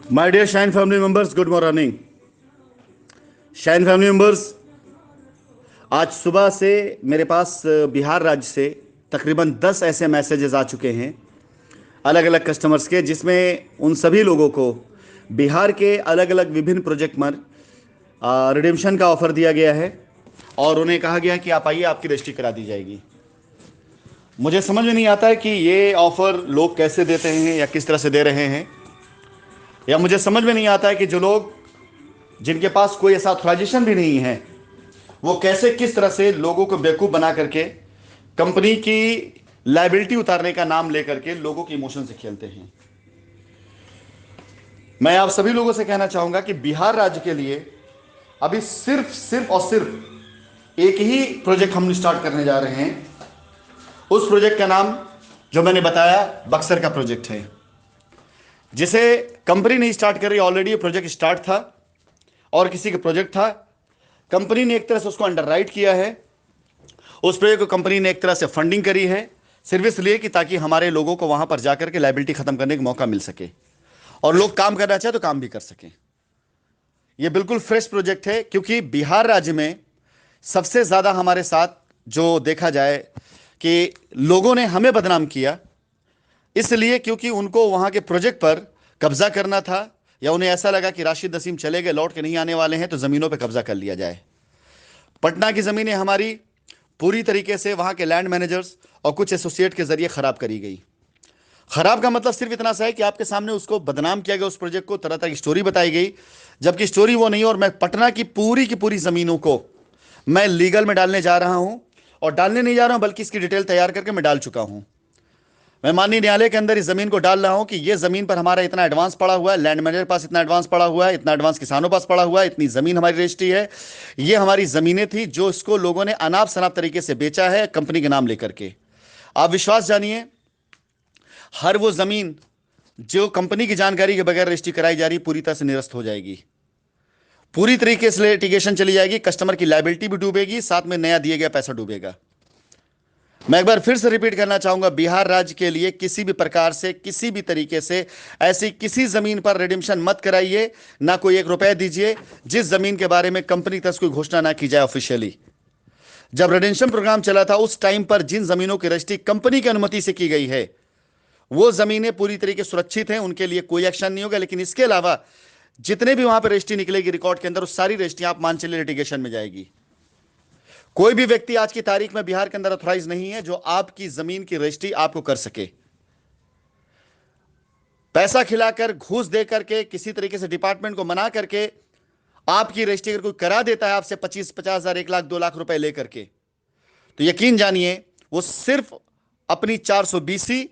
My dear shine family members, good morning. Shine family members, आज सुबह से मेरे पास बिहार राज्य से तकरीबन 10 ऐसे मैसेजेस आ चुके हैं अलग अलग कस्टमर्स के, जिसमें उन सभी लोगों को बिहार के अलग अलग विभिन्न प्रोजेक्ट में रिडेम्पशन का ऑफर दिया गया है और उन्हें कहा गया है कि आप आइए, आपकी रजिस्ट्री करा दी जाएगी। मुझे समझ में नहीं आता है कि ये ऑफर लोग कैसे देते हैं या किस तरह से दे रहे हैं, या मुझे समझ में नहीं आता है कि जो लोग जिनके पास कोई ऐसा ऑथराइजेशन भी नहीं है वो कैसे किस तरह से लोगों को बेवकूफ़ बना करके कंपनी की लाइबिलिटी उतारने का नाम लेकर के लोगों के इमोशन से खेलते हैं। मैं आप सभी लोगों से कहना चाहूंगा कि बिहार राज्य के लिए अभी सिर्फ सिर्फ और सिर्फ एक ही प्रोजेक्ट हम स्टार्ट करने जा रहे हैं। उस प्रोजेक्ट का नाम जो मैंने बताया बक्सर का प्रोजेक्ट है, जिसे कंपनी नहीं स्टार्ट कर रही। ऑलरेडी ये प्रोजेक्ट स्टार्ट था और किसी का प्रोजेक्ट था। कंपनी ने एक तरह से उसको अंडरराइट किया है। उस प्रोजेक्ट को कंपनी ने एक तरह से फंडिंग करी है, सिर्फ इसलिए कि ताकि हमारे लोगों को वहां पर जाकर के लाइबिलिटी खत्म करने का मौका मिल सके और लोग काम करना चाहे तो काम भी कर सकें। यह बिल्कुल फ्रेश प्रोजेक्ट है, क्योंकि बिहार राज्य में सबसे ज्यादा हमारे साथ जो देखा जाए कि लोगों ने हमें बदनाम किया, इसलिए क्योंकि उनको वहां के प्रोजेक्ट पर कब्जा करना था, या उन्हें ऐसा लगा कि राशिद नसीम चले गए, लौट के नहीं आने वाले हैं, तो जमीनों पर कब्जा कर लिया जाए। पटना की जमीनें हमारी पूरी तरीके से वहां के लैंड मैनेजर्स और कुछ एसोसिएट के जरिए खराब करी गई। खराब का मतलब सिर्फ इतना सा है कि आपके सामने उसको बदनाम किया गया, उस प्रोजेक्ट को तरह तरह की स्टोरी बताई गई, जबकि स्टोरी वो नहीं है। और मैं पटना की पूरी जमीनों को मैं लीगल में डालने जा रहा हूं, और डालने नहीं जा रहा हूं बल्कि इसकी डिटेल तैयार करके मैं डाल चुका हूं। मैं माननीय न्यायालय के अंदर इस जमीन को डाल रहा हूं कि यह जमीन पर हमारा इतना एडवांस पड़ा हुआ है, लैंड मैनेजर पास इतना एडवांस पड़ा हुआ है, इतना एडवांस किसानों पास पड़ा हुआ है, इतनी जमीन हमारी रजिस्ट्री है। ये हमारी जमीनें थी जो इसको लोगों ने अनाप शनाप तरीके से बेचा है कंपनी के नाम लेकर के। आप विश्वास जानिए, हर वो जमीन जो कंपनी की जानकारी के बगैर रजिस्ट्री कराई जा रही पूरी तरह से निरस्त हो जाएगी। पूरी तरीके से लिटिगेशन चली जाएगी, कस्टमर की लायबिलिटी भी डूबेगी, साथ में नया दिया गया पैसा डूबेगा। मैं एक बार फिर से रिपीट करना चाहूंगा, बिहार राज्य के लिए किसी भी प्रकार से किसी भी तरीके से ऐसी किसी जमीन पर रिडेम्पशन मत कराइए, ना कोई 1 रुपया दीजिए जिस जमीन के बारे में कंपनी की तरफ से कोई घोषणा ना की जाए ऑफिशियली। जब रिडेम्पशन प्रोग्राम चला था उस टाइम पर जिन जमीनों की रजिस्ट्री कंपनी की अनुमति से की गई है वो जमीनें पूरी तरीके से सुरक्षित हैं, उनके लिए कोई एक्शन नहीं होगा। लेकिन इसके अलावा जितने भी वहां पर रजिस्ट्री निकलेगी रिकॉर्ड के अंदर, उस सारी रजिस्ट्री आप मान चलिए लिटिगेशन में जाएगी। कोई भी व्यक्ति आज की तारीख में बिहार के अंदर ऑथराइज नहीं है जो आपकी जमीन की रजिस्ट्री आपको कर सके। पैसा खिलाकर, घूस दे करके, किसी तरीके से डिपार्टमेंट को मना करके आपकी रजिस्ट्री अगर कोई करा देता है आपसे 25-50 हजार, 1 लाख, 2 लाख रुपए लेकर के, तो यकीन जानिए वो सिर्फ अपनी 420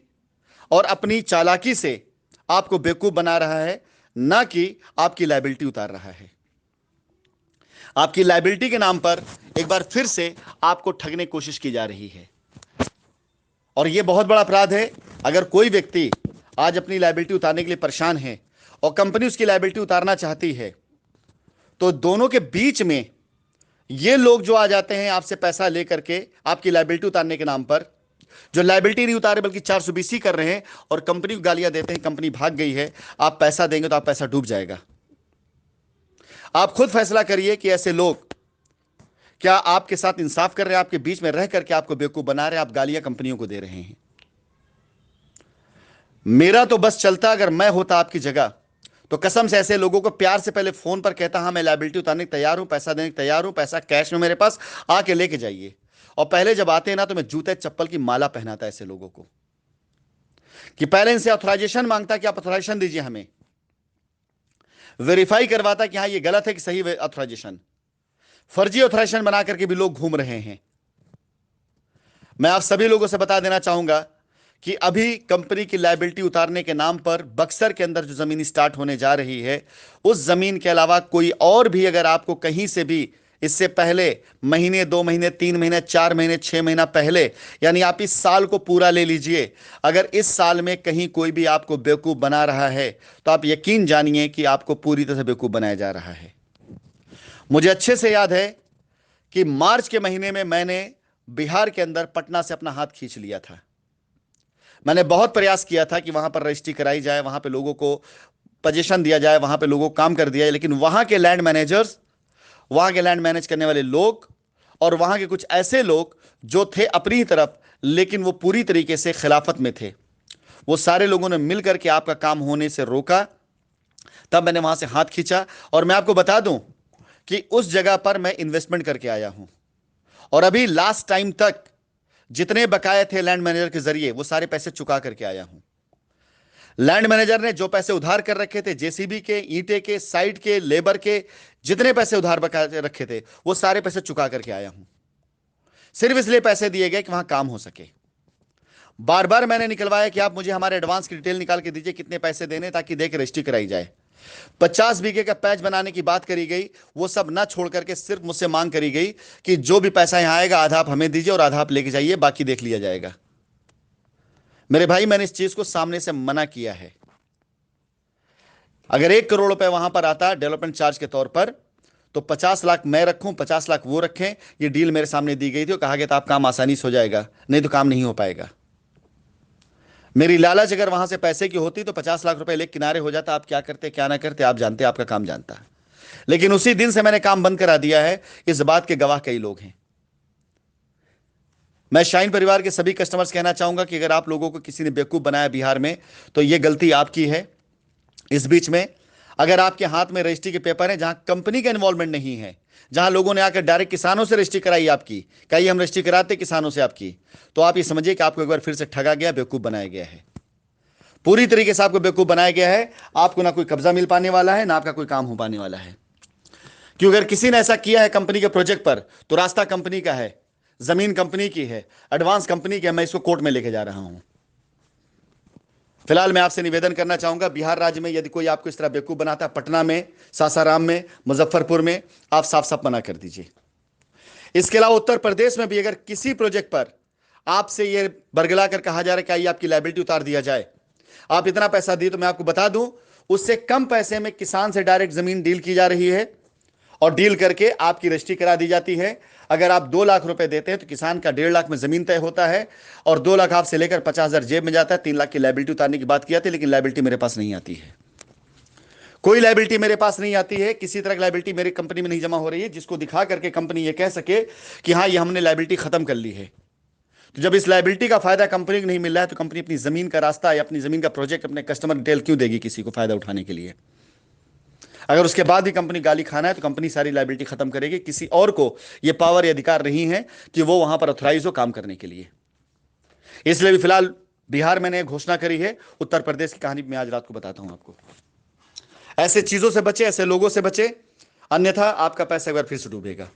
और अपनी चालाकी से आपको बेवकूफ बना रहा है, ना कि आपकी लायबिलिटी उतार रहा है। आपकी लायबिलिटी के नाम पर एक बार फिर से आपको ठगने की कोशिश की जा रही है, और यह बहुत बड़ा अपराध है। अगर कोई व्यक्ति आज अपनी लायबिलिटी उतारने के लिए परेशान है और कंपनी उसकी लायबिलिटी उतारना चाहती है, तो दोनों के बीच में ये लोग जो आ जाते हैं आपसे पैसा लेकर के आपकी लायबिलिटी उतारने के नाम पर, जो लायबिलिटी नहीं उतारे बल्कि 420 कर रहे हैं और कंपनी को गालियां देते हैं, कंपनी भाग गई है, आप पैसा देंगे तो आप पैसा डूब जाएगा। आप खुद फैसला करिए कि ऐसे लोग क्या आपके साथ इंसाफ कर रहे हैं, आपके बीच में रह करके आपको बेवकूफ बना रहे हैं, आप गालियां कंपनियों को दे रहे हैं। मेरा तो बस चलता, अगर मैं होता आपकी जगह तो कसम से ऐसे लोगों को प्यार से पहले फोन पर कहता, हाँ मैं लायबिलिटी उतारने को तैयार हूं, पैसा देने को तैयार हूं, पैसा कैश में मेरे पास, आके लेके जाइए। और पहले जब आते हैं ना तो मैं जूते चप्पल की माला पहनाता ऐसे लोगों को, कि पहले इनसे ऑथराइजेशन मांगता कि आप ऑथराइजेशन दीजिए, हमें वेरीफाई करवाता कि हाँ ये गलत है कि सही ऑथराइजेशन। फर्जी ऑथराइजेशन बना करके भी लोग घूम रहे हैं। मैं आप सभी लोगों से बता देना चाहूंगा कि अभी कंपनी की लायबिलिटी उतारने के नाम पर बक्सर के अंदर जो जमीन स्टार्ट होने जा रही है, उस जमीन के अलावा कोई और भी अगर आपको कहीं से भी इससे पहले महीने, 2 महीने, 3 महीने, 4 महीने, 6 महीना पहले, यानी आप इस साल को पूरा ले लीजिए, अगर इस साल में कहीं कोई भी आपको बेवकूफ बना रहा है तो आप यकीन जानिए कि आपको पूरी तरह से बेवकूफ बनाया जा रहा है। मुझे अच्छे से याद है कि मार्च के महीने में मैंने बिहार के अंदर पटना से अपना हाथ खींच लिया था। मैंने बहुत प्रयास किया था कि वहां पर रजिस्ट्री कराई जाए, वहां पे लोगों को पोजीशन दिया जाए, वहां पे लोगों को काम कर दिया जाए, लेकिन वहां के लैंड मैनेजर्स, वहां के लैंड मैनेज करने वाले लोग और वहां के कुछ ऐसे लोग जो थे अपनी ही तरफ, लेकिन वो पूरी तरीके से खिलाफत में थे, वो सारे लोगों ने मिलकर के आपका काम होने से रोका। तब मैंने वहां से हाथ खींचा और मैं आपको बता दूं कि उस जगह पर मैं इन्वेस्टमेंट करके आया हूं और अभी लास्ट टाइम तक जितने बकाये थे लैंड मैनेजर के जरिए वो सारे पैसे चुका करके आया हूं। लैंड मैनेजर ने जो पैसे उधार कर रखे थे, जेसीबी के, ईंटे के, साइट के, लेबर के, जितने पैसे उधार बकाये रखे थे वो सारे पैसे चुका करके आया हूं। सिर्फ इसलिए पैसे दिए गए कि वहां काम हो सके। बार बार मैंने निकलवाया कि आप मुझे हमारे एडवांस की डिटेल निकाल के दीजिए, कितने पैसे देने, ताकि देख रजिस्ट्री कराई जाए। 50 बीघे का पैच बनाने की बात करी गई, वो सब ना छोड़ करके सिर्फ मुझसे मांग करी गई कि जो भी पैसा यहां आएगा आधा आप हमें दीजिए और आधा आप लेके जाइए, बाकी देख लिया जाएगा। मेरे भाई, मैंने इस चीज को सामने से मना किया है। अगर 1 करोड़ रुपए वहां पर आता डेवलपमेंट चार्ज के तौर पर, तो 50 लाख मैं रखूं, 50 लाख वो रखें। ये डील मेरे सामने दी गई थी और कहा गया था आप काम आसानी से हो जाएगा, नहीं तो काम नहीं हो पाएगा। मेरी लालच अगर वहां से पैसे की होती तो 50 लाख रुपए लेके किनारे हो जाता। आप क्या करते क्या ना करते आप जानते, आपका काम जानता है। लेकिन उसी दिन से मैंने काम बंद करा दिया है। इस बात के गवाह कई लोग हैं। मैं शाइन परिवार के सभी कस्टमर्स कहना चाहूंगा कि अगर आप लोगों को किसी ने बेवकूफ बनाया बिहार में, तो यह गलती आपकी है। इस बीच में अगर आपके हाथ में रजिस्ट्री के पेपर है जहां कंपनी का इन्वॉल्वमेंट नहीं है, जहां लोगों ने आकर डायरेक्ट किसानों से रजिस्ट्री कराई आपकी, कहीं हम रजिस्ट्री कराते किसानों से आपकी, तो आप ये समझिए कि आपको एक बार फिर से ठगा गया, बेवकूफ बनाया गया है। पूरी तरीके से आपको बेवकूफ बनाया गया है। आपको ना कोई कब्जा मिल पाने वाला है, ना आपका कोई काम हो पाने वाला है। क्योंकि अगर किसी ने ऐसा किया है कंपनी के प्रोजेक्ट पर, तो रास्ता कंपनी का है, जमीन कंपनी की है, एडवांस कंपनी की है। मैं इसको कोर्ट में लेके जा रहा हूं। फिलहाल मैं आपसे निवेदन करना चाहूंगा, बिहार राज्य में यदि कोई आपको इस तरह बेवकूफ बनाता है, पटना में, सासाराम में, मुजफ्फरपुर में, आप साफ साफ मना कर दीजिए। इसके अलावा उत्तर प्रदेश में भी अगर किसी प्रोजेक्ट पर आपसे यह बरगला कर कहा जा रहा है कि आइए आपकी लायबिलिटी उतार दिया जाए, आप इतना पैसा दिए, तो मैं आपको बता दूं उससे कम पैसे में किसान से डायरेक्ट जमीन डील की जा रही है और डील करके आपकी रजिस्ट्री करा दी जाती है। अगर आप 2 लाख रुपए देते हैं तो किसान का 1.5 लाख में जमीन तय होता है और 2 लाख आपसे लेकर 50,000 जेब में जाता है। 3 लाख की लायबिलिटी उतारने की बात की जाती है, लेकिन लायबिलिटी मेरे पास नहीं आती है। कोई लायबिलिटी मेरे पास नहीं आती है। किसी तरह की लायबिलिटी मेरी कंपनी में नहीं जमा हो रही है जिसको दिखा करके कंपनी ये कह सके कि हाँ, ये हमने लायबिलिटी खत्म कर ली है। तो जब इस लायबिलिटी का फायदा कंपनी को नहीं मिल रहा है, तो कंपनी अपनी जमीन का रास्ता या अपनी जमीन का प्रोजेक्ट अपने कस्टमर डिटेल क्यों देगी किसी को फायदा उठाने के लिए? अगर उसके बाद भी कंपनी गाली खाना है, तो कंपनी सारी लायबिलिटी खत्म करेगी। किसी और को यह पावर या अधिकार नहीं है कि वो वहां पर ऑथराइज हो काम करने के लिए। इसलिए भी फिलहाल बिहार मैंने घोषणा करी है। उत्तर प्रदेश की कहानी मैं आज रात को बताता हूं आपको। ऐसे चीजों से बचे, ऐसे लोगों से बचे, अन्यथा आपका पैसा एक बार फिर से डूबेगा।